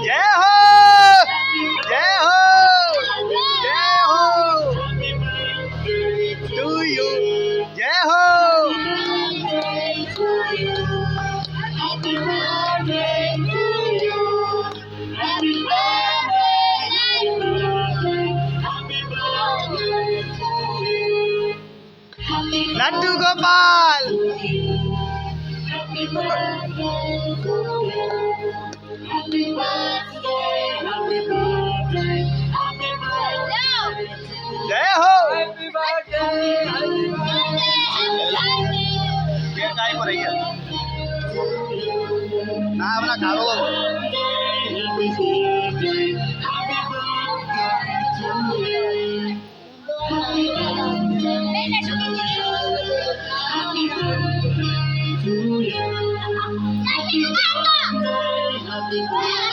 जय हो जय हो जय हो टू यू जय हो लड्डू गोपाल जय हो काय करायचं ना अपना खाओ Happy birthday to you.